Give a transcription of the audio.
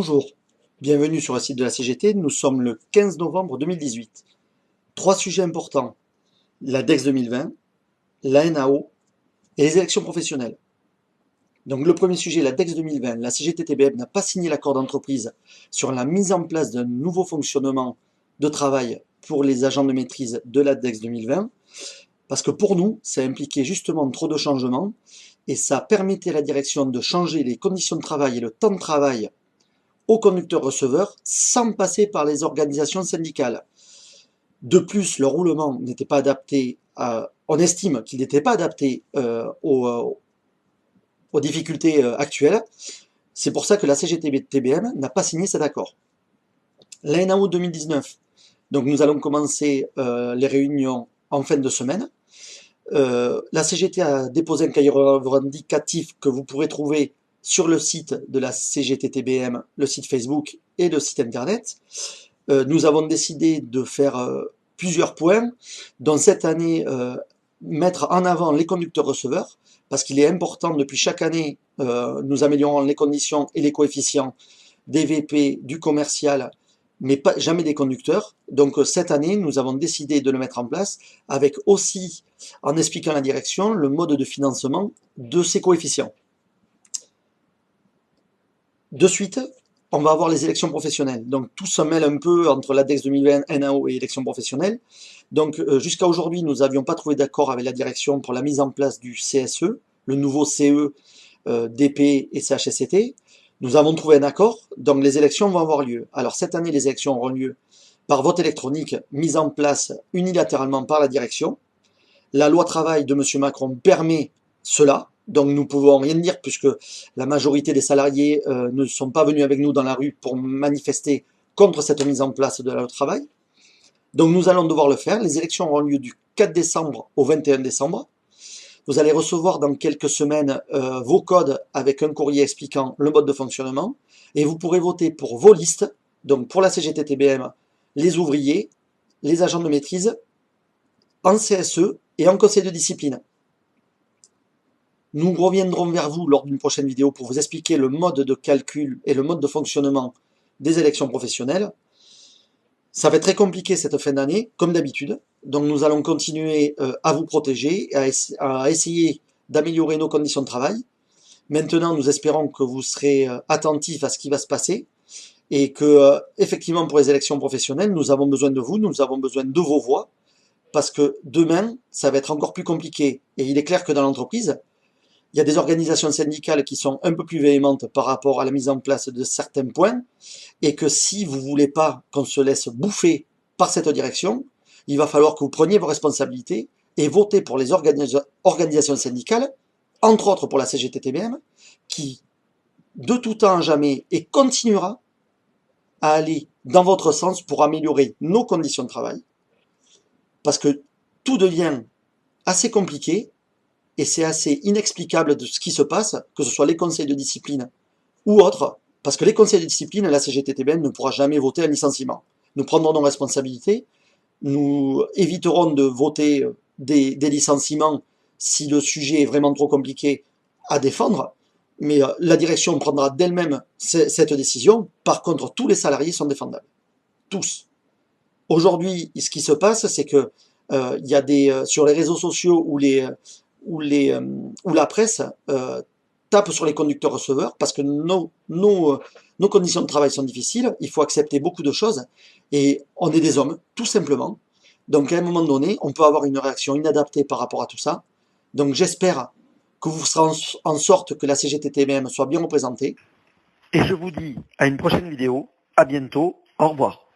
Bonjour, bienvenue sur le site de la CGT, nous sommes le 15 novembre 2018. Trois sujets importants, la DEX 2020, la NAO et les élections professionnelles. Donc le premier sujet, la DEX 2020, la CGT-TBM n'a pas signé l'accord d'entreprise sur la mise en place d'un nouveau fonctionnement de travail pour les agents de maîtrise de la DEX 2020, parce que pour nous, ça impliquait justement trop de changements et ça permettait à la direction de changer les conditions de travail et le temps de travail aux conducteurs-receveurs sans passer par les organisations syndicales. De plus, le roulement n'était pas adapté, on estime qu'il n'était pas adapté aux difficultés actuelles. C'est pour ça que la CGT-TBM n'a pas signé cet accord. La NAO 2019, donc nous allons commencer les réunions en fin de semaine. La CGT a déposé un cahier revendicatif que vous pourrez trouver sur le site de la CGT-TBM, le site Facebook et le site internet. Nous avons décidé de faire plusieurs points, dont cette année mettre en avant les conducteurs-receveurs, parce qu'il est important depuis chaque année, nous améliorons les conditions et les coefficients des VP, du commercial, mais pas, jamais des conducteurs. Donc cette année, nous avons décidé de le mettre en place, avec aussi, en expliquant à la direction, le mode de financement de ces coefficients. De suite, on va avoir les élections professionnelles. Donc tout se mêle un peu entre la DEX 2020, NAO et élections professionnelles. Donc jusqu'à aujourd'hui, nous n'avions pas trouvé d'accord avec la direction pour la mise en place du CSE, le nouveau CE, DP et CHSCT. Nous avons trouvé un accord, donc les élections vont avoir lieu. Alors cette année, les élections auront lieu par vote électronique, mise en place unilatéralement par la direction. La loi travail de M. Macron permet cela. Donc nous ne pouvons rien dire puisque la majorité des salariés ne sont pas venus avec nous dans la rue pour manifester contre cette mise en place de la loi travail. Donc nous allons devoir le faire. Les élections auront lieu du 4 décembre au 21 décembre. Vous allez recevoir dans quelques semaines vos codes avec un courrier expliquant le mode de fonctionnement. Et vous pourrez voter pour vos listes, donc pour la CGT-TBM, les ouvriers, les agents de maîtrise, en CSE et en conseil de discipline. Nous reviendrons vers vous lors d'une prochaine vidéo pour vous expliquer le mode de calcul et le mode de fonctionnement des élections professionnelles. Ça va être très compliqué cette fin d'année, comme d'habitude. Donc nous allons continuer à vous protéger, à essayer d'améliorer nos conditions de travail. Maintenant, nous espérons que vous serez attentifs à ce qui va se passer et que, effectivement, pour les élections professionnelles, nous avons besoin de vous, nous avons besoin de vos voix, parce que demain, ça va être encore plus compliqué. Et il est clair que dans l'entreprise, il y a des organisations syndicales qui sont un peu plus véhémentes par rapport à la mise en place de certains points, et que si vous voulez pas qu'on se laisse bouffer par cette direction, il va falloir que vous preniez vos responsabilités et votez pour les organisations syndicales, entre autres pour la CGT-TBM, qui, de tout temps à jamais, et continuera à aller dans votre sens pour améliorer nos conditions de travail, parce que tout devient assez compliqué, et c'est assez inexplicable de ce qui se passe, que ce soit les conseils de discipline ou autres, parce que les conseils de discipline, la CGT-TBM ne pourra jamais voter un licenciement. Nous prendrons nos responsabilités, nous éviterons de voter des licenciements si le sujet est vraiment trop compliqué à défendre, mais la direction prendra d'elle-même cette décision. Par contre, tous les salariés sont défendables. Tous. Aujourd'hui, ce qui se passe, c'est que il y a des sur les réseaux sociaux où la presse tape sur les conducteurs-receveurs parce que nos conditions de travail sont difficiles, il faut accepter beaucoup de choses, et on est des hommes, tout simplement. Donc à un moment donné, on peut avoir une réaction inadaptée par rapport à tout ça. Donc j'espère que vous ferez en sorte que la CGT-TBM soit bien représentée. Et je vous dis à une prochaine vidéo, à bientôt, au revoir.